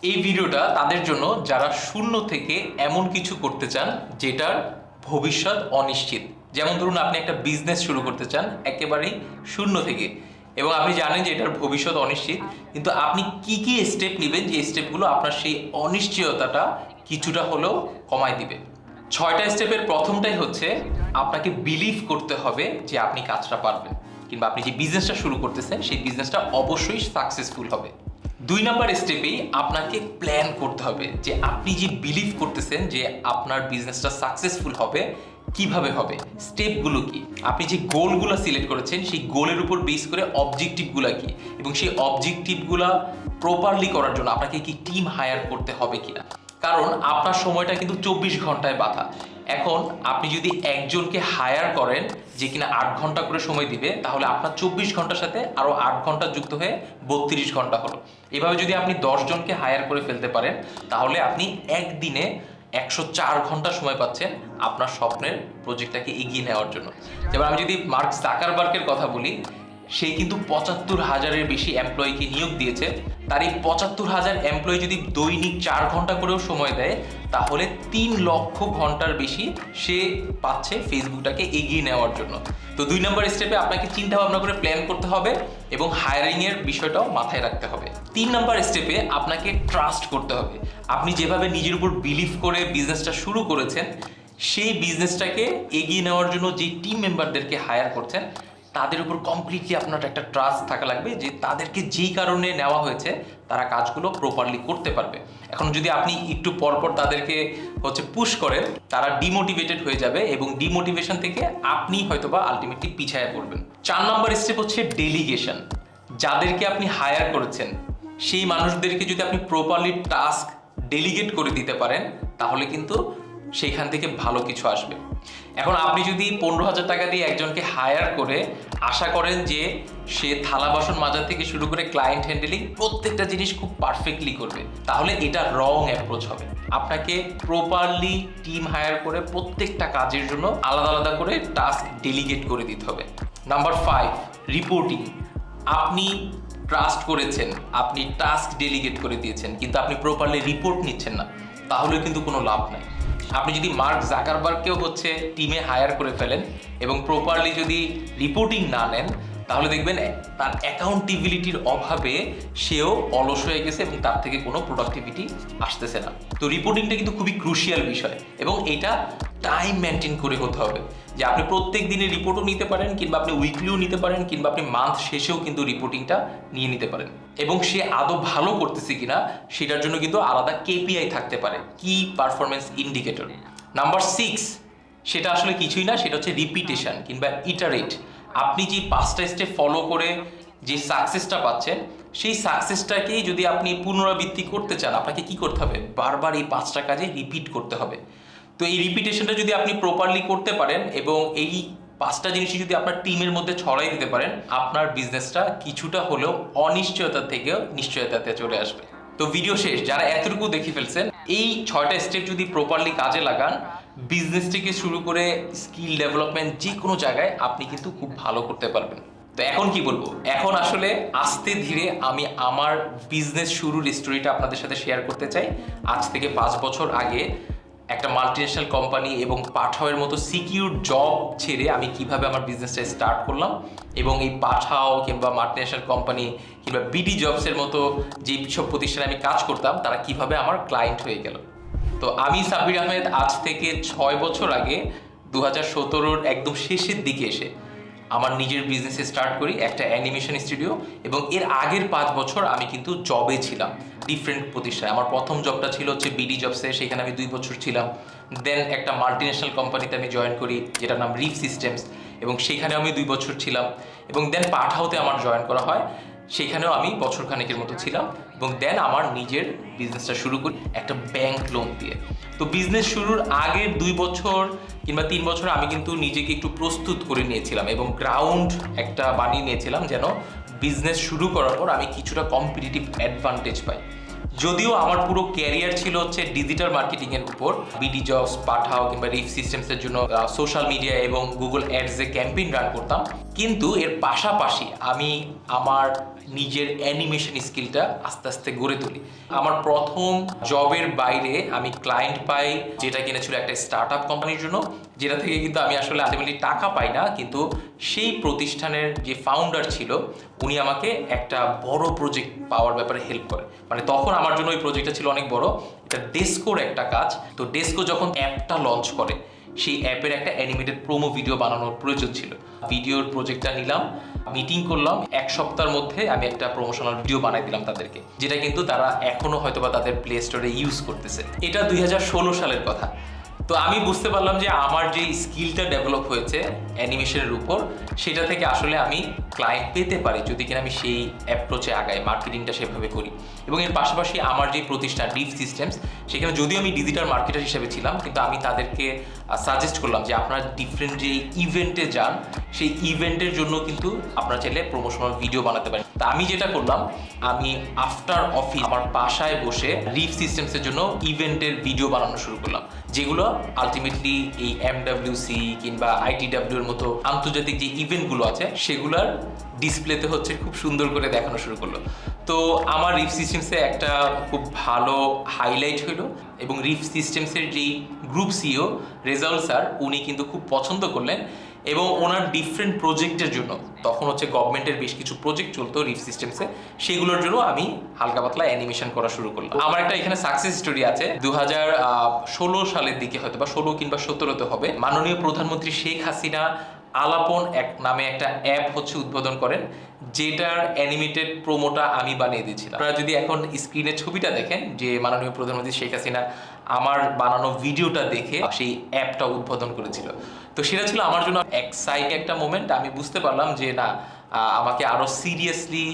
এই ভিডিওটা তাদের জন্য যারা শূন্য থেকে এমন কিছু করতে চান যেটার ভবিষ্যৎ অনিশ্চিত। যেমন ধরুন আপনি একটা বিজনেস শুরু করতে চান একেবারেই শূন্য থেকে, এবং আপনি জানেন যে এটার ভবিষ্যৎ অনিশ্চিত, কিন্তু আপনি কি কি স্টেপ নেবেন যে স্টেপগুলো আপনার সেই অনিশ্চয়তাটা কিছুটা হলেও কমায় দিবে। 6টা স্টেপের প্রথমটাই হচ্ছে আপনাকে বিলিভ করতে হবে যে আপনি কাজটা পারবেন, কিংবা আপনি যে বিজনেসটা শুরু করতেছেন সেই বিজনেসটা অবশ্যই সাকসেসফুল হবে। 2 নাম্বার স্টেপেই আপনাকে প্ল্যান করতে হবে যে আপনি যে বিলিভ করতেছেন যে আপনার বিজনেসটা সাকসেসফুল হবে, কিভাবে হবে, স্টেপগুলো কি, আপনি যে গোলগুলো সিলেক্ট করেছেন সেই গোলের উপর বেস করে অবজেক্টিভগুলো কি, এবং সেই অবজেক্টিভগুলো প্রপারলি করার জন্য আপনাকে কি টিম হায়ার করতে হবে কিনা। কারণ আপনার সময়টা কিন্তু 24 ঘন্টায় বাঁধা। এখন আপনি যদি একজনকে হায়ার করেন যে কিনা 8 ঘন্টা করে সময় দিবে, তাহলে আপনার 24 ঘন্টার সাথে আরো 8 ঘন্টা যুক্ত হয়ে 32 ঘন্টা হলো। এভাবে যদি আপনি 10 জনকে হায়ার করে ফেলতে পারেন, তাহলে আপনি একদিনে 104 ঘন্টা সময় পাচ্ছেন আপনার স্বপ্নের প্রজেক্টটাকে এগিয়ে নেওয়ার জন্য। যেমন আমি যদি মার্ক জাকারবার্গের কথা বলি, সে কিন্তু 75,000-এর বেশি এমপ্লয়িকে নিয়োগ দিয়েছে। তার এই 75,000 এমপ্লয়ি যদি দৈনিক 4 ঘন্টা করেও সময় দেয়, তাহলে 3 লক্ষ ঘন্টার বেশি সে পাচ্ছে ফেসবুকটাকে এগিয়ে নেওয়ার জন্য। তো 2 নম্বর স্টেপে আপনাকে চিন্তা ভাবনা করে প্ল্যান করতে হবে এবং হায়ারিংয়ের বিষয়টাও মাথায় রাখতে হবে। 3 নম্বর স্টেপে আপনাকে ট্রাস্ট করতে হবে। আপনি যেভাবে নিজের উপর বিলিভ করে বিজনেসটা শুরু করেছেন, সেই বিজনেসটাকে এগিয়ে নেওয়ার জন্য যে টিম মেম্বারদেরকে হায়ার করছেন, তাদের উপর কমপ্লিটলি আপনার একটা ট্রাস্ট থাকা লাগবে যে তাদেরকে যেই কারণে নেওয়া হয়েছে তারা কাজগুলো প্রপারলি করতে পারবে। এখন যদি আপনি একটু পরপর তাদেরকে পুশ করেন, তারা ডিমোটিভেটেড হয়ে যাবে এবং ডিমোটিভেশন থেকে আপনি হয়তোবা আলটিমেটলি পিছায়া পড়বেন। 4 নম্বর স্টেপ হচ্ছে ডেলিগেশন। যাদেরকে আপনি হায়ার করেছেন সেই মানুষদেরকে যদি আপনি প্রপারলি টাস্ক ডেলিগেট করে দিতে পারেন, তাহলে কিন্তু সেইখান থেকে ভালো কিছু আসবে। এখন আপনি যদি 15,000 টাকা দিয়ে একজনকে হায়ার করে আশা করেন যে সে থালা বাসন মাজা থেকে শুরু করে ক্লায়েন্ট হ্যান্ডেলিং প্রত্যেকটা জিনিস খুব পারফেক্টলি করবে, তাহলে এটা রং অ্যাপ্রোচ হবে। আপনাকে প্রপারলি টিম হায়ার করে প্রত্যেকটা কাজের জন্য আলাদা আলাদা করে টাস্ক ডেলিগেট করে দিতে হবে। Number 5, reporting. আপনি ট্রাস্ট করেছেন, আপনি টাস্ক ডেলিগেট করে দিয়েছেন, কিন্তু আপনি প্রপারলি রিপোর্ট নিচ্ছেন না, তাহলে কিন্তু কোনো লাভ নাই। আপনি যদি মার্ক জাকারবার্গকেও টিমে হায়ার করে ফেলেন এবং প্রপারলি যদি রিপোর্টিং না নেন, তাহলে দেখবেন তার অ্যাকাউন্টেবিলিটির অভাবে সেও অলস হয়ে গেছে এবং তার থেকে কোনো প্রোডাক্টিভিটি আসতেছে না। তো রিপোর্টিংটা কিন্তু খুবই ক্রুশিয়াল বিষয়, এবং এটা টাইম মেনটেন করে হতে হবে যে আপনি প্রত্যেক দিনে রিপোর্টও নিতে পারেন, কিংবা আপনি উইকলিও নিতে পারেন, কিংবা আপনি মান্থ শেষেও কিন্তু রিপোর্টিংটা নিয়ে নিতে পারেন। এবং সে আদৌ ভালো করতেছে কিনা সেটার জন্য কিন্তু আলাদা কেপিআই থাকতে পারে, কি পারফরমেন্স ইন্ডিকেটর। নাম্বার 6, সেটা আসলে কিছুই না, সেটা হচ্ছে রিপিটেশন কিংবা ইটারেট। আপনি যে 5টা স্টেপ ফলো করে যে সাকসেসটা পাচ্ছেন, সেই সাকসেসটাকেই যদি আপনি পুনরাবৃত্তি করতে চান, আপনাকে কি করতে হবে? বারবার এই 5টা কাজে রিপিট করতে হবে। তো এই রিপিটেশনটা যদি আপনি প্রপারলি করতে পারেন এবং এই 5টা জিনিসই যদি আপনার টিমের মধ্যে ছড়াই দিতে পারেন, আপনার বিজনেসটা কিছুটা হলেও অনিশ্চয়তা থেকেও নিশ্চয়তাতে চলে আসবে। তো ভিডিও শেষ, যারা এতটুকু দেখে ফেলছেন, এই 6টা স্টেপ যদি প্রপারলি কাজে লাগান, বিজনেস থেকে শুরু করে স্কিল ডেভেলপমেন্ট যে কোনো জায়গায় আপনি কিন্তু খুব ভালো করতে পারবেন। তো এখন কি বলবো, এখন আসলে আস্তে ধীরে আমি আমার বিজনেস শুরুর স্টোরিটা আপনাদের সাথে শেয়ার করতে চাই। আজ থেকে 5 বছর আগে একটা মাল্টিনেশনাল কোম্পানি এবং পাঠাওয়ের মতো সিকিউর জব ছেড়ে আমি কিভাবে আমার বিজনেসটা স্টার্ট করলাম, এবং এই পাঠাও কিংবা মাল্টিনেশনাল কোম্পানি কিংবা বিডি জবসের মতো যে সব প্রতিষ্ঠানে আমি কাজ করতাম, তারা কিভাবে আমার ক্লায়েন্ট হয়ে গেল। তো আমি সাব্বির আহমেদ আজ থেকে 6 বছর আগে 2017-র একদম শেষের দিকে এসে আমার নিজের বিজনেসে স্টার্ট করি, একটা অ্যানিমেশন স্টুডিও। এবং এর আগের 5 বছর আমি কিন্তু জবে ছিলাম ডিফারেন্ট প্রতিষ্ঠানে। আমার প্রথম জবটা ছিল বিডি জবসে, সেখানে আমি 2 বছর ছিলাম। দেন একটা মাল্টিনেশনাল কোম্পানিতে আমি জয়েন করি যেটার নাম রিফ সিস্টেমস, এবং সেখানে আমি 2 বছর ছিলাম। এবং দেন পাঠাওতে আমার জয়েন করা হয়, সেখানেও আমি বছরখানেকের মতো ছিলাম। এবং দেন আমার নিজের বিজনেসটা শুরু করি একটা ব্যাংক লোন দিয়ে। তো বিজনেস শুরুর আগের 2 বছর কিংবা 3 বছর আমি কিন্তু নিজেকে একটু প্রস্তুত করে নিয়েছিলাম এবং গ্রাউন্ড একটা বানিয়ে নিয়েছিলাম, যেন বিজনেস শুরু করার পর আমি কিছুটা কম্পিটিটিভ অ্যাডভান্টেজ পাই। যদিও আমার পুরো ক্যারিয়ার ছিল ডিজিটাল মার্কেটিংয়ের উপর, বিডি জবস, পাঠাও কিংবা রিফ সিস্টেমসের জন্য সোশ্যাল মিডিয়া এবং গুগল অ্যাডসে ক্যাম্পেইন রান করতাম, কিন্তু এর পাশাপাশি আমি আমার নিজের অ্যানিমেশন স্কিলটা আস্তে আস্তে গড়ে তুলি। আমার প্রথম জবের বাইরে আমি ক্লায়েন্ট পাই, যেটা কিনা ছিল একটা স্টার্ট আপ কোম্পানির জন্য, যেটা থেকে কিন্তু আমি আসলে আলটিমেটলি টাকা পাই না, কিন্তু সেই প্রতিষ্ঠানের যে ফাউন্ডার ছিল উনি আমাকে একটা বড় প্রজেক্ট পাওয়ার ব্যাপারে হেল্প করে। মানে তখন আমার জন্য ওই প্রজেক্টটা ছিল অনেক বড়, এটা ডেস্কোর একটা কাজ। তো ডেস্কো যখন অ্যাপটা লঞ্চ করে, সেই অ্যাপের একটা অ্যানিমেটেড প্রোমো ভিডিও বানানোর প্রয়োজন ছিল। ভিডিওর প্রজেক্টটা নিলাম, মিটিং করলাম, 1 সপ্তাহের মধ্যে আমি একটা প্রমোশনাল ভিডিও বানাই দিলাম তাদেরকে, যেটা কিন্তু তারা এখনো হয়তোবা তাদের প্লে স্টোরে ইউজ করতেছে। এটা 2016 সালের কথা। তো আমি বুঝতে পারলাম যে আমার যে স্কিলটা ডেভেলপ হয়েছে অ্যানিমেশনের উপর, সেটা থেকে আসলে আমি ক্লায়েন্ট পেতে পারি যদি কিনা আমি সেই অ্যাপ্রোচে আগাই, মার্কেটিংটা সেভাবে করি। এবং এর পাশাপাশি আমার যে প্রতিষ্ঠান ডিপ সিস্টেমস, সেখানে যদিও আমি ডিজিটাল মার্কেটার হিসেবে ছিলাম, কিন্তু আমি তাদেরকে সাজেস্ট করলাম যে আপনারা ডিফারেন্ট যে ইভেন্টে যান, সেই ইভেন্টের জন্য কিন্তু আপনারা চাইলে প্রমোশনাল ভিডিও বানাতে পারেন। তা আমি যেটা করলাম, আমি আফটার অফিস আমার বাসায় বসে রিফ সিস্টেমসের জন্য ইভেন্টের ভিডিও বানানো শুরু করলাম, যেগুলো আলটিমেটলি এই MWC কিংবা ITW এর মতো আন্তর্জাতিক যে ইভেন্টগুলো আছে সেগুলোর ডিসপ্লেতে হচ্ছে খুব সুন্দর করে দেখানো শুরু করলো। তো আমার রিফ সিস্টেমসে একটা খুব ভালো হাইলাইট হইলো, এবং রিফ সিস্টেমসের যেই গ্রুপ সিইও রেজাউল স্যার, উনি কিন্তু খুব পছন্দ করলেন, এবং ওনার ডিফারেন্ট প্রজেক্টের জন্য, তখন হচ্ছে গভর্নমেন্টের বেশ কিছু প্রজেক্ট চলতো রিফ সিস্টেমসে, সেগুলোর জন্য আমি হালকা পাতলা অ্যানিমেশন করা শুরু করলাম। আমার একটা এখানে সাকসেস স্টোরি আছে। 2016 সালের দিকে হয়তো বা 16 কিংবা 17তে হবে, মাননীয় প্রধানমন্ত্রী শেখ হাসিনা আলাপন নামে একটা অ্যাপ হচ্ছে উদ্বোধন করেন, যেটার অ্যানিমেটেড প্রোমোটা আমি বানিয়ে দিয়েছিলাম। আপনারা যদি এখন স্ক্রিনে ছবিটা দেখেন, যে মাননীয় প্রধানমন্ত্রী শেখ হাসিনা আমার বানানো ভিডিওটা দেখে সেই অ্যাপটা উদ্বোধন করেছিল। তো সেটা ছিল আমার জন্য এক্সাইটিং একটা মোমেন্ট। আমি বুঝতে পারলাম যে না, আমাকে আরো সিরিয়াসলি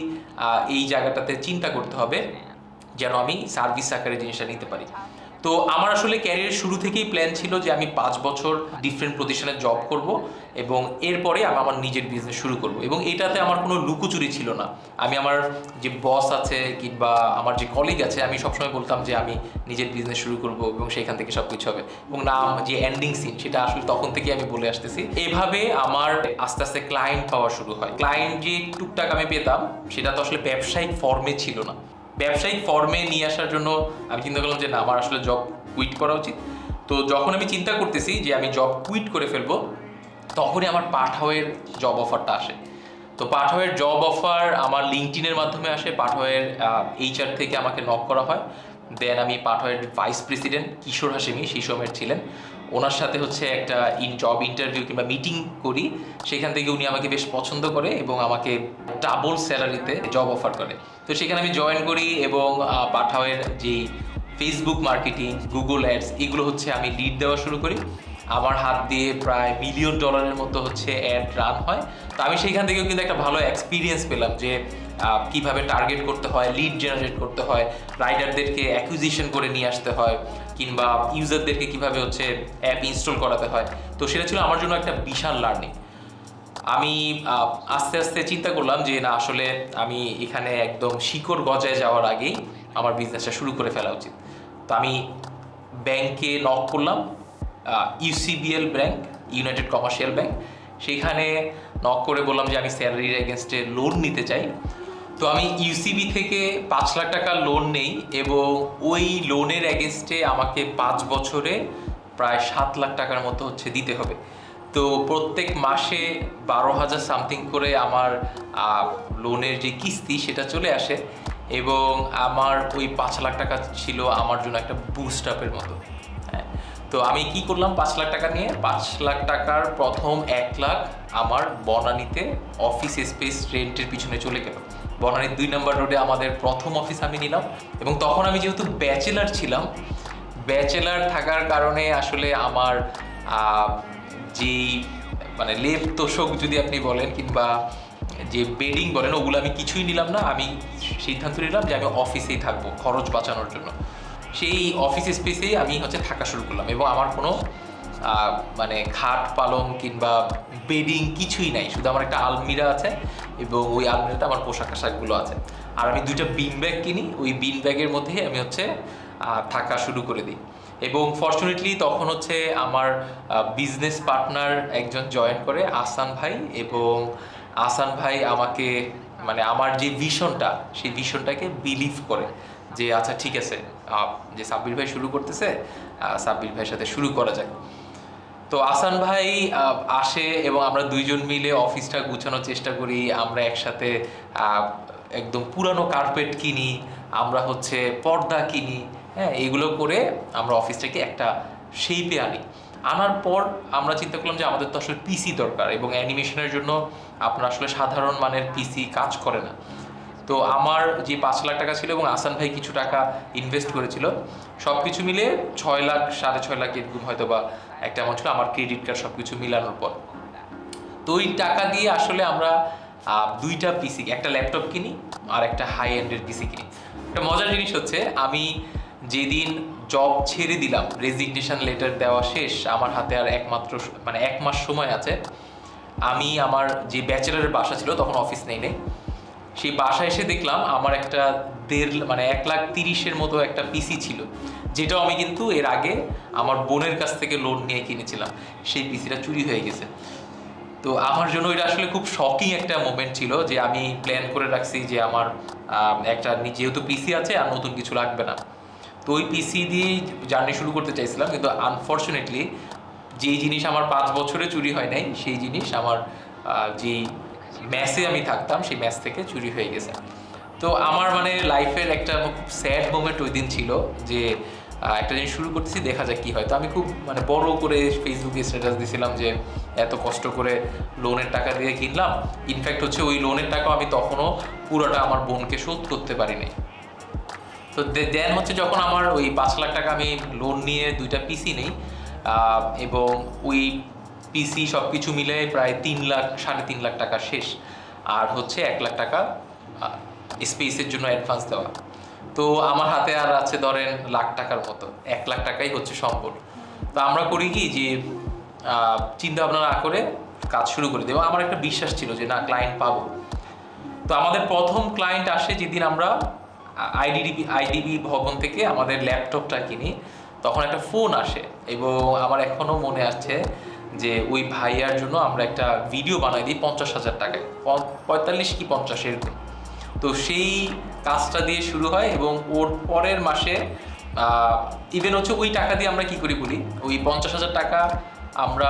এই জায়গাটাতে চিন্তা করতে হবে যেন আমি সার্ভিস আকারে জিনিসটা নিতে পারি। তো আমার আসলে ক্যারিয়ার শুরু থেকেই প্ল্যান ছিল যে আমি 5 বছর ডিফারেন্ট প্রতিষ্ঠানে জব করব, এবং এরপরে আমি আমার নিজের বিজনেস শুরু করব। এবং এটাতে আমার কোনো লুকোচুরি ছিল না। আমি আমার যে বস আছে কিংবা আমার যে কলিগ আছে, আমি সবসময় বলতাম যে আমি নিজের বিজনেস শুরু করব এবং সেখান থেকে সব কিছু হবে, এবং নাম যে এন্ডিং সিন সেটা আসলে তখন থেকে আমি বলে আসতেছি। এভাবে আমার আস্তে আস্তে ক্লায়েন্ট পাওয়া শুরু হয়। ক্লায়েন্ট যে টুকটাক আমি পেতাম, সেটা তো আসলে ব্যবসায়িক ফর্মে ছিল না। ব্যবসায়িক ফর্মে নিয়ে আসার জন্য আমি চিন্তা করলাম যে না, আমার আসলে জব কুইট করা উচিত। তো যখন আমি চিন্তা করতেছি যে আমি জব কুইট করে ফেলবো, তখনই আমার পাঠাওয়ের জব অফারটা আসে। তো পাঠাওয়ের জব অফার আমার লিঙ্কডইনের মাধ্যমে আসে। পাঠাওয়ের HR থেকে আমাকে নক করা হয়। দেন আমি পাঠাওয়ের ভাইস প্রেসিডেন্ট কিশোর হাশেমি, সেই সময়ের ছিলেন, ওনার সাথে হচ্ছে একটা জব ইন্টারভিউ কিংবা মিটিং করি। সেখান থেকে উনি আমাকে বেশ পছন্দ করে এবং আমাকে ডাবল স্যালারিতে জব অফার করে। তো সেখানে আমি জয়েন করি, এবং পাঠাওয়ের যেই ফেসবুক মার্কেটিং, গুগল অ্যাডস, এগুলো হচ্ছে আমি লিড দেওয়া শুরু করি। আমার হাত দিয়ে প্রায় $1 মিলিয়ন মতো হচ্ছে অ্যাড রান হয়। তো আমি সেইখান থেকেও কিন্তু একটা ভালো এক্সপিরিয়েন্স পেলাম যে কিভাবে টার্গেট করতে হয়, লিড জেনারেট করতে হয়, রাইডারদেরকে অ্যাকুইজিশন করে নিয়ে আসতে হয়, কিংবা ইউজারদেরকে কিভাবে হচ্ছে অ্যাপ ইনস্টল করাতে হয়। তো সেটা ছিল আমার জন্য একটা বিশাল লার্নিং। আমি আস্তে আস্তে চিন্তা করলাম যে না, আসলে আমি এখানে একদম শিকড় গজায় যাওয়ার আগেই আমার বিজনেসটা শুরু করে ফেলা উচিত। তো আমি ব্যাংকে নক করলাম, UCBL bank, United commercial bank. সেইখানে নক করে বললাম যে আমি স্যালারির এগেনস্টে লোন নিতে চাই। তো আমি UCB থেকে 5 লাখ টাকা লোন নেই, এবং ওই লোনের এগেনস্টে আমাকে 5 বছরে প্রায় 7 লাখ টাকার মতো হচ্ছে দিতে হবে। তো প্রত্যেক মাসে 12,000 সামথিং করে আমার লোনের যে কিস্তি সেটা চলে আসে, এবং আমার ওই 5 লাখ টাকা ছিল আমার জন্য একটা বুস্ট আপের মতো। হ্যাঁ, তো আমি কি করলাম, 5 লাখ টাকা নিয়ে 5 লাখ টাকার প্রথম 1 লাখ আমার বনানীতে অফিস স্পেস রেন্টের পিছনে চলে গেল। বনানীর 2 নম্বর রোডে আমাদের প্রথম অফিস আমি নিলাম। এবং তখন আমি যেহেতু ব্যাচেলার ছিলাম, ব্যাচেলার থাকার কারণে আসলে আমার যেই মানে লেপ তোষক যদি আপনি বলেন, কিংবা যে বেডিং বলেন, ওগুলো আমি কিছুই নিলাম না। আমি সিদ্ধান্ত নিলাম যে আমি অফিসেই থাকবো খরচ বাঁচানোর জন্য। সেই অফিস স্পেসেই আমি হচ্ছে থাকা শুরু করলাম, এবং আমার কোনো মানে খাট পালং কিংবা বেডিং কিছুই নাই, শুধু আমার একটা আলমিরা আছে, এবং ওই আলমিরাতে আমার পোশাক আশাকগুলো আছে। আর আমি 2টা বিন ব্যাগ কিনি, ওই বিন ব্যাগের মধ্যে আমি হচ্ছে থাকা শুরু করে দিই। এবং ফর্চুনেটলি তখন হচ্ছে আমার বিজনেস পার্টনার একজন জয়েন করে, আসান ভাই। এবং আসান ভাই আমাকে মানে আমার যে ভিশনটা, সেই ভিশনটাকে বিলিভ করে যে আচ্ছা ঠিক আছে, যে সাব্বির ভাই শুরু করতেছে, সাব্বির ভাইয়ের সাথে শুরু করা যায়। তো আসান ভাই আসে এবং আমরা দুইজন মিলে অফিসটা গুছানোর চেষ্টা করি। আমরা একসাথে একদম পুরানো কার্পেট কিনি, আমরা হচ্ছে পর্দা কিনি, হ্যাঁ, এগুলো করে আমরা অফিসটাকে একটা শেপে আনি। আনার পর আমরা চিন্তা করলাম যে আমাদের তো আসলে পিসি দরকার, এবং অ্যানিমেশনের জন্য আপনার আসলে সাধারণ মানের পিসি কাজ করে না। তো আমার যে 5 লাখ টাকা ছিল এবং আসান ভাই কিছু টাকা ইনভেস্ট করেছিল, সব কিছু মিলে 6 লাখ 6.5 লাখ এরকম হয়তো বা একটা অ্যামাউন্ট ছিল আমার ক্রেডিট কার্ড সব কিছু মিলানোর পর। তো ওই টাকা দিয়ে আসলে আমরা দুইটা পিসি, একটা ল্যাপটপ কিনি আর একটা হাই এন্ডের পিসি কিনি। একটা মজার জিনিস হচ্ছে, আমি যেদিন জব ছেড়ে দিলাম, রেজিগনেশন লেটার দেওয়া শেষ, আমার হাতে আর একমাত্র মানে 1 মাস সময় আছে। আমি আমার যে ব্যাচেলারের বাসা ছিল, তখন অফিস নেই, সেই বাসায় এসে দেখলাম আমার একটা 1,30,000 মতো একটা পিসি ছিল, যেটাও আমি কিন্তু এর আগে আমার বোনের কাছ থেকে লোন নিয়ে কিনেছিলাম। সেই পিসিটা চুরি হয়ে গেছে। তো আমার জন্য এটা আসলে খুব শকিং একটা মোমেন্ট ছিল, যে আমি প্ল্যান করে রাখছি যে আমার একটা যেহেতু পিসি আছে আর নতুন কিছু লাগবে না, তো ওই পিসি দিয়েই জার্নি শুরু করতে চাইছিলাম। কিন্তু আনফর্চুনেটলি যেই জিনিস আমার 5 বছরে চুরি হয় নাই, সেই জিনিস আমার যেই ম্যাসে আমি থাকতাম সেই ম্যাস থেকে চুরি হয়ে গেছে। তো আমার মানে লাইফের একটা খুব স্যাড মোমেন্ট ওই দিন ছিল, যে একটা জিনিস শুরু করতেছি, দেখা যাক কি হয়। তো আমি খুব মানে বড় করে ফেসবুকে স্ট্যাটাস দিয়েছিলাম যে এত কষ্ট করে লোনের টাকা দিয়ে কিনলাম, ইনফ্যাক্ট হচ্ছে ওই লোনের টাকা আমি তখনও পুরোটা আমার বোনকে শোধ করতে পারিনি। তো দেন হচ্ছে যখন আমার ওই 5 লাখ টাকা আমি লোন নিয়ে দুইটা পিসি নেই, এবং ওই পিসি সব কিছু মিলে প্রায় 3 লাখ 3.5 লাখ টাকা শেষ, আর হচ্ছে 1 লাখ টাকা স্পেসের জন্য অ্যাডভান্স দেওয়া। তো আমার হাতে আর আছে ধরেন লাখ টাকার মতো, 1 লাখ টাকাই হচ্ছে সম্বল। তো আমরা করি কি যে চিন্তা ভাবনা না করে কাজ শুরু করে দেবো। আমার একটা বিশ্বাস ছিল যে না, ক্লায়েন্ট পাবো। তো আমাদের প্রথম ক্লায়েন্ট আসে যেদিন আমরা আইডিবি ভবন থেকে আমাদের ল্যাপটপটা কিনি, তখন একটা ফোন আসে, এবং আমার এখনো মনে আছে যে ওই ভাইয়ার জন্য আমরা একটা ভিডিও বানাই দিই 50,000 টাকায়, 45 কি 50 এরকম। তো সেই কাজটা দিয়ে শুরু হয়, এবং ওর পরের মাসে ইভেন হচ্ছে ওই টাকা দিয়ে আমরা কি করি বলি, ওই 50,000 টাকা আমরা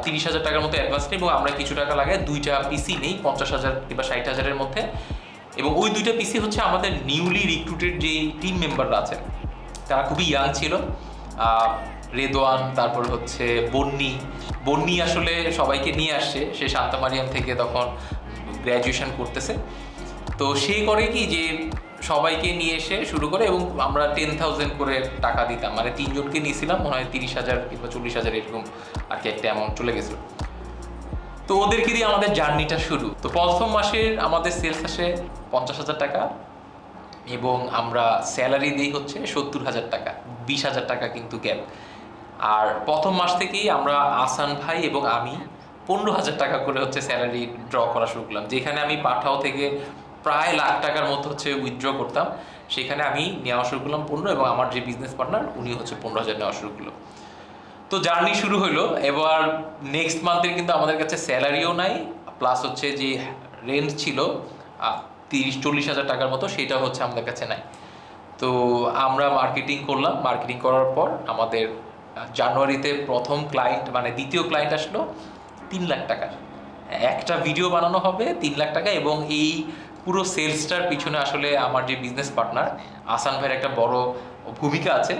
30,000 টাকার মতো অ্যাডভান্স নিই, এবং আমরা কিছু টাকা লাগাই দুইটা পিসি নেই 50,000 কিংবা 60,000-এর মধ্যে। এবং ওই দুইটা পিসি হচ্ছে আমাদের নিউলি রিক্রুটেড যে টিম মেম্বাররা আছেন, তারা খুবই ইয়াং ছিল। রেদওয়ান, তারপর হচ্ছে বন্নি আসলে সবাইকে নিয়ে আসছে, সে শান্তা মারিয়াম থেকে তখন গ্র্যাজুয়েশন করতেছে। তো সে করে কি যে সবাইকে নিয়ে এসে শুরু করে, এবং আমরা 10,000 করে টাকা দিতাম, মানে 3 জনকে নিয়েছিলাম, মনে হয় 30,000 কিংবা 40,000 এরকম আর কি একটা অ্যামাউন্ট চলে গেছিল। তো ওদেরকে দিয়ে আমাদের জার্নিটা শুরু। তো প্রথম মাসের আমাদের সেলস আসে 50,000 টাকা, এবং আমরা স্যালারি দিই হচ্ছে 70,000 টাকা, 20,000 টাকা কিন্তু গ্যাপ। আর প্রথম মাস থেকেই আমরা আসান ভাই এবং আমি 15,000 টাকা করে হচ্ছে স্যালারি ড্র করা শুরু করলাম। যেখানে আমি পাঠাও থেকে প্রায় লাখ টাকার মতো হচ্ছে উইথড্র করতাম, সেখানে আমি নেওয়া শুরু করলাম 15, এবং আমার যে বিজনেস পার্টনার উনি হচ্ছে 15,000 নেওয়া শুরু করলো। তো জার্নি শুরু হলো। এবার নেক্সট মান্থের কিন্তু আমাদের কাছে স্যালারিও নাই, প্লাস হচ্ছে যে রেন্ট ছিল 30-40,000 টাকার মতো, সেটা হচ্ছে আমাদের কাছে নাই। তো আমরা মার্কেটিং করলাম, মার্কেটিং করার পর আমাদের জানুয়ারিতে প্রথম ক্লায়েন্ট, মানে দ্বিতীয় ক্লায়েন্ট আসলো 3 লাখ টাকার। একটা ভিডিও বানানো হবে 3 লাখ টাকা, এবং এই পুরো সেলসটার পিছনে আসলে আমার যে বিজনেস পার্টনার আসান ভাইয়ের একটা বড় ভূমিকা আছে।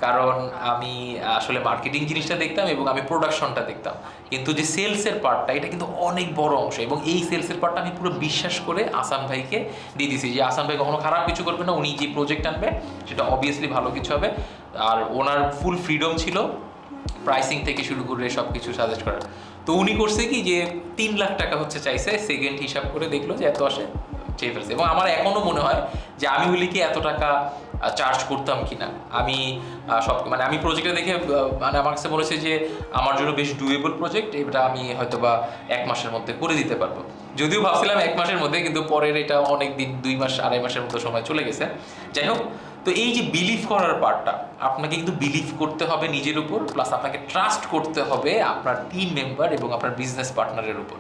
কারণ আমি আসলে মার্কেটিং জিনিসটা দেখতাম এবং আমি প্রোডাকশনটা দেখতাম, কিন্তু যে সেলসের পার্টটা এটা কিন্তু অনেক বড় অংশ, এবং এই সেলসের পার্টটা আমি পুরো বিশ্বাস করে আসান ভাইকে দিয়ে দিয়েছি যে আসান ভাই কখনো খারাপ কিছু করবে না, উনি যে প্রজেক্ট আনবে সেটা অবভিয়াসলি ভালো কিছু হবে। আর ওনার ফুল ফ্রিডম ছিল প্রাইসিং থেকে শুরু করে সব কিছু সাজেস্ট করার। তো উনি করছে কি যে 3 লাখ টাকা হচ্ছে চাইছে, সেকেন্ড হিসাব করে দেখলো যে এত আসে, চেয়ে ফেলছে। এবং আমার এখনো মনে হয় যে আমি হলে কি এত টাকা চার্জ করতাম কিনা। আমি সব মানে আমি প্রজেক্টটা দেখে মানে আমার কাছে মনে হচ্ছে যে আমার জন্য বেশ ডুয়েবল প্রজেক্ট, এটা আমি হয়তো বা 1 মাসের মধ্যে করে দিতে পারবো। যদিও ভাবছিলাম 1 মাসের মধ্যে, কিন্তু পরের এটা অনেক দিন, 2 মাস 2.5 মাসের মতো সময় চলে গেছে। যাই হোক, তো এই যে বিলিভ করার পার্টটা, আপনাকে কিন্তু বিলিভ করতে হবে নিজের উপর, প্লাস আপনাকে ট্রাস্ট করতে হবে আপনার টিম মেম্বার এবং আপনার বিজনেস পার্টনারের উপর।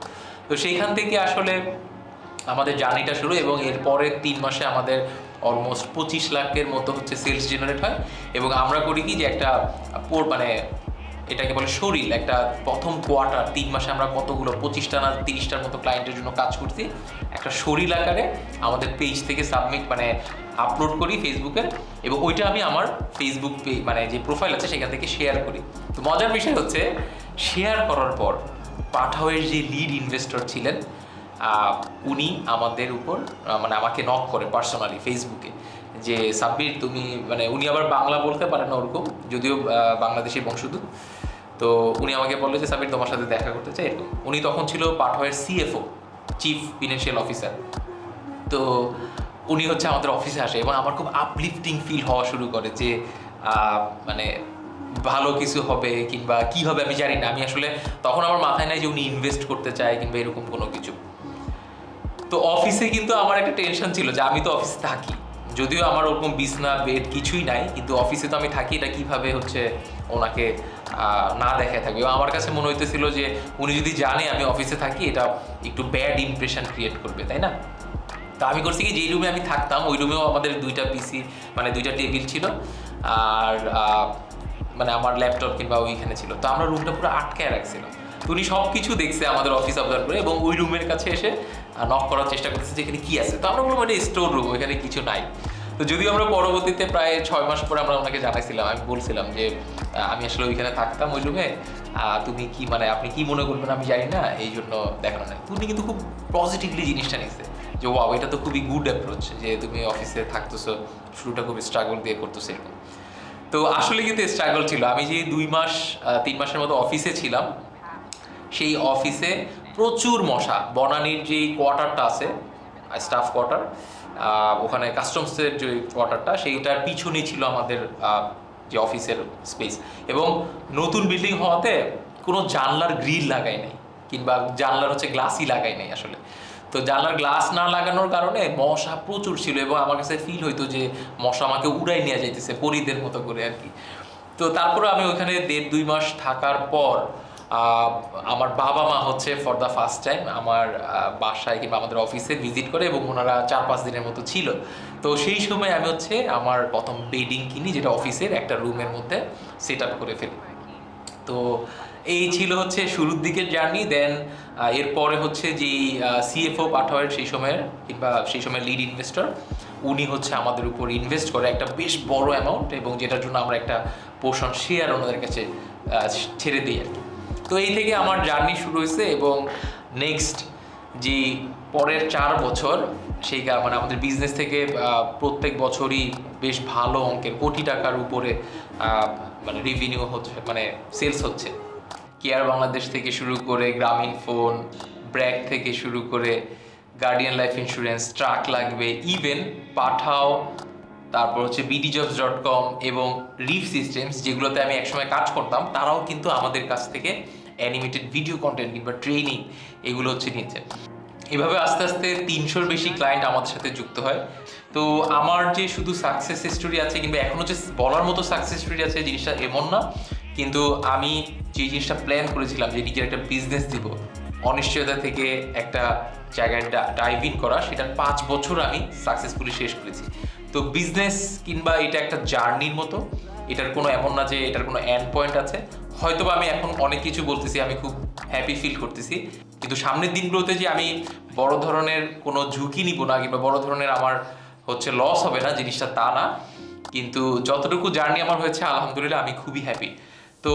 তো সেইখান থেকে আসলে আমাদের জার্নিটা শুরু, এবং এরপরের 3 মাসে আমাদের অলমোস্ট 25 লাখের মতো হচ্ছে সেলস জেনারেট হয়। এবং আমরা করি কি যে একটা মানে এটাকে বলে শরীর, একটা প্রথম কোয়ার্টার 3 মাসে আমরা কতগুলো 25টা না 30টার মতো ক্লায়েন্টের জন্য কাজ করছি, একটা শরীর আকারে আমাদের পেজ থেকে সাবমিট মানে আপলোড করি ফেসবুকে, এবং ওইটা আমি আমার ফেসবুক মানে যে প্রোফাইল আছে সেখান থেকে শেয়ার করি। তো মজার বিষয় হচ্ছে শেয়ার করার পর পাঠাওয়ের যে লিড ইনভেস্টর ছিলেন উনি আমাদের উপর মানে আমাকে নক করে পার্সোনালি ফেসবুকে যে সাব্বির তুমি, মানে উনি আবার বাংলা বলতে পারেন না ওরকম, যদিও বাংলাদেশি বংশোদ্ভূত। তো উনি আমাকে বললো যে সাব্বির তোমার সাথে দেখা করতে চাই এরকম। উনি তখন ছিল পাঠাওয়ের সিএফও, চিফ ফিনান্সিয়াল অফিসার। তো উনি হচ্ছে আমাদের অফিসে আসে এবং আমার খুব আপলিফটিং ফিল হওয়া শুরু করে যে মানে ভালো কিছু হবে কিংবা কি হবে আমি জানি না। আমি আসলে তখন আমার মাথায় নাই যে উনি ইনভেস্ট করতে চায় কিংবা এরকম কোনো কিছু। তো অফিসে কিন্তু আমার একটা টেনশন ছিল যে আমি তো অফিসে থাকি, যদিও আমার ওরকম বিছনা বেড কিছুই নাই, কিন্তু অফিসে তো আমি থাকি, এটা কীভাবে হচ্ছে ওনাকে না দেখায় থাকবে। এবং আমার কাছে মনে হইতেছিল যে উনি যদি জানে আমি অফিসে থাকি এটা একটু ব্যাড ইমপ্রেশন ক্রিয়েট করবে, তাই না? তো আমি করছি কি, যেই রুমে আমি থাকতাম ওই রুমেও আমাদের 2টা পিসি মানে 2টা টেবিল ছিল, আর মানে আমার ল্যাপটপ কিংবা ওইখানে ছিল। তো আমরা রুমটা পুরো আটকায় রাখছিলাম। তো উনি সব কিছু দেখছে আমাদের অফিস অবজার্ভ করে এবং ওই রুমের কাছে এসে নক করার চেষ্টা করতেছে যে এখানে কী আছে। তো আমরা বললাম এটা স্টোর রুম, ওইখানে কিছু নাই। তো যদিও আমরা পরবর্তীতে প্রায় 6 মাস পরে আমরা ওনাকে জানাইছিলাম, আমি বলছিলাম যে আমি আসলে ওইখানে থাকতাম ওই রুমে, তুমি কি মানে আপনি কি মনে করবেন আমি জানি না, এই জন্য দেখানো নাই। উনি কিন্তু খুব পজিটিভলি জিনিসটা নিচ্ছে যে ওয়াও এটা তো খুবই গুড অ্যাপ্রোচ যে তুমি অফিসে থাকতেছো, শুরুটা খুবই স্ট্রাগল দিয়ে করতেছো এরকম। তো আসলে কিন্তু স্ট্রাগল ছিল। আমি যে 2 মাস 3 মাসের মতো অফিসে ছিলাম, সেই অফিসে প্রচুর মশা। বনানীর যেই কোয়ার্টারটা আছে স্টাফ কোয়ার্টার, ওখানে কাস্টমসের যে কোয়ার্টারটা সেইটার পিছনেই ছিল আমাদের যে অফিসের স্পেস। এবং নতুন বিল্ডিং হওয়াতে কোনো জানলার গ্রিল লাগাই নাই কিংবা জানলার হচ্ছে গ্লাসই লাগাই নাই আসলে। তো জানলার গ্লাস না লাগানোর কারণে মশা প্রচুর ছিল এবং আমার কাছে ফিল হইতো যে মশা আমাকে উড়াই নিয়ে যাইতেছে পরীদের মতো করে আর কি। তো তারপরে আমি ওখানে 1.5-2 মাস থাকার পর আমার বাবা মা হচ্ছে ফর দ্য ফার্স্ট টাইম আমার বাসায় কিংবা আমাদের অফিসে ভিজিট করে এবং ওনারা 4-5 দিনের মতো ছিল। তো সেই সময় আমি হচ্ছে আমার প্রথম বেডিং কিনি, যেটা অফিসের একটা রুমের মধ্যে সেট আপ করে ফেলি। তো এই ছিল হচ্ছে শুরুর দিকের জার্নি। দেন এরপরে হচ্ছে যে সিএফও পাঠাওয়ার সেই সময়ের কিংবা সেই সময় লিড ইনভেস্টর, উনি হচ্ছে আমাদের উপর ইনভেস্ট করে একটা বেশ বড় অ্যামাউন্ট, এবং যেটার জন্য আমরা একটা পোর্শন শেয়ার ওনাদের কাছে ছেড়ে দিই আর কি। তো এই থেকে আমার জার্নি শুরু হয়েছে এবং নেক্সট যে পরের 4 বছর সেই মানে আমাদের বিজনেস থেকে প্রত্যেক বছরই বেশ ভালো অঙ্কের কোটি টাকার উপরে মানে রেভিনিউ হচ্ছে, মানে সেলস হচ্ছে। কেয়ার বাংলাদেশ থেকে শুরু করে গ্রামীণ ফোন, ব্র্যাক থেকে শুরু করে গার্ডিয়ান লাইফ ইন্স্যুরেন্স, ট্রাক লাগবে, ইভেন পাঠাও, তারপর হচ্ছে bdjobs.com এবং রিফ সিস্টেমস, যেগুলোতে আমি একসময় কাজ করতাম, তারাও কিন্তু আমাদের কাছ থেকে অ্যানিমেটেড ভিডিও কন্টেন্ট কিংবা ট্রেনিং এগুলো হচ্ছে নিচ্ছে। এভাবে আস্তে আস্তে 300-র বেশি ক্লায়েন্ট আমাদের সাথে যুক্ত হয়। তো আমার যে শুধু সাকসেস স্টোরি আছে কিংবা এখনও যে বলার মতো সাকসেস স্টোরি আছে জিনিসটা এমন না, কিন্তু আমি যে জিনিসটা প্ল্যান করেছিলাম যে নিজের একটা বিজনেস দিব, অনিশ্চয়তা থেকে একটা জায়গায় ডাইভ ইন করা, সেটার 5 বছর আমি সাকসেসফুলি শেষ করেছি। তো বিজনেস কিংবা এটা একটা জার্নির মতো, এটার কোনো এমন না যে এটার কোনো এন্ড পয়েন্ট আছে। হয়তোবা আমি এখন অনেক কিছু বলতেছি, আমি খুব হ্যাপি ফিল করতেছি, কিন্তু সামনের দিনগুলোতে যে আমি বড় ধরনের কোনো ঝুঁকি নিব না কিংবা বড় ধরনের আমার হচ্ছে লস হবে না জিনিসটা তা না, কিন্তু যতটুকু জার্নি আমার হয়েছে আলহামদুলিল্লাহ আমি খুবই হ্যাপি। তো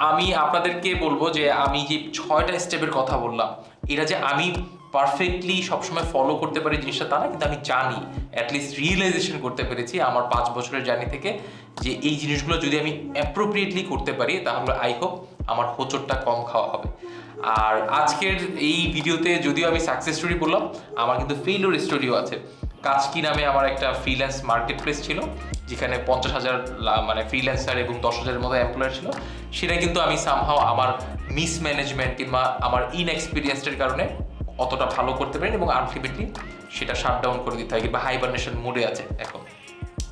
আমি আপনাদেরকে বলবো যে আমি যে 6টা স্টেপের কথা বললাম, এটা যে আমি পারফেক্টলি সবসময় ফলো করতে পারি জিনিসটা তা না, কিন্তু আমি জানি অ্যাটলিস্ট রিয়েলাইজেশন করতে পেরেছি আমার 5 বছরের জার্নি থেকে যে এই জিনিসগুলো যদি আমি অ্যাপ্রোপ্রিয়েটলি করতে পারি তাহলে আই হোপ আমার হোঁচটটা কম খাওয়া হবে। আর আজকের এই ভিডিওতে যদিও আমি সাকসেস স্টোরি বললাম, আমার কিন্তু ফেইলিওর স্টোরিও আছে। কাজকি নামে আমার একটা ফ্রিল্যান্স মার্কেট প্লেস ছিল, যেখানে 50,000 মানে ফ্রিল্যান্সার এবং 10,000-এর মতো এমপ্লয়ার ছিল। সেটা কিন্তু আমি সামহাও আমার মিসম্যানেজমেন্ট কিংবা আমার ইনএক্সপিরিয়েন্সের কারণে অতটা ভালো করতে পারিনি এবং আলটিমেটলি সেটা শাটডাউন করে দিতে হয় কিংবা হাইবারনেশন মোডে আছে এখন।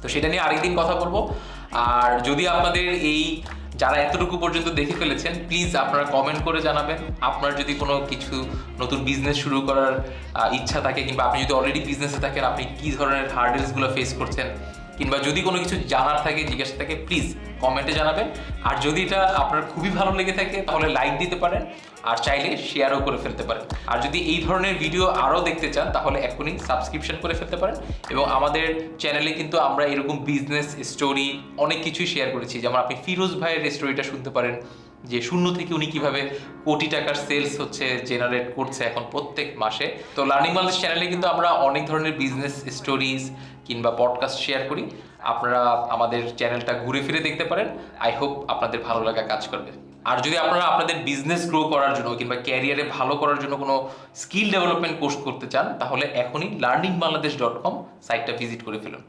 তো সেটা নিয়ে আরেকদিন কথা বলবো। আর যদি আপনাদের এই যারা এতটুকু পর্যন্ত দেখে ফেলেছেন প্লিজ আপনারা কমেন্ট করে জানাবেন আপনার যদি কোনো কিছু নতুন বিজনেস শুরু করার ইচ্ছা থাকে, কিংবা আপনি যদি অলরেডি বিজনেসে থাকেন আপনি কী ধরনের হার্ডেলসগুলো ফেস করছেন, কিংবা যদি কোনো কিছু জানার থাকে জিজ্ঞাসা থাকে প্লিজ কমেন্টে জানাবেন। আর যদি এটা আপনার খুবই ভালো লেগে থাকে তাহলে লাইক দিতে পারেন, আর চাইলে শেয়ারও করে ফেলতে পারেন। আর যদি এই ধরনের ভিডিও আরও দেখতে চান তাহলে এখনই সাবস্ক্রিপশন করে ফেলতে পারেন। এবং আমাদের চ্যানেলে কিন্তু আমরা এরকম বিজনেস স্টোরি অনেক কিছুই শেয়ার করেছি, যেমন আপনি ফিরোজ ভাইয়ের স্টোরিটা শুনতে পারেন, যে শূন্য থেকে উনি কিভাবে কোটি টাকার সেলস জেনারেট করছে এখন প্রত্যেক মাসে। তো লার্নিং বাংলাদেশ চ্যানেলে কিন্তু আমরা অনেক ধরনের বিজনেস স্টোরিজ কিংবা পডকাস্ট শেয়ার করি। আপনারা আমাদের চ্যানেলটা ঘুরে ফিরে দেখতে পারেন। আই হোপ আপনাদের ভালো লাগা কাজ করবে। আর যদি আপনারা আপনাদের বিজনেস গ্রো করার জন্য কিংবা ক্যারিয়ারে ভালো করার জন্য কোনো স্কিল ডেভেলপমেন্ট কোর্স করতে চান তাহলে এখনই learningbangladesh.com সাইটটা ভিজিট করে ফেলুন।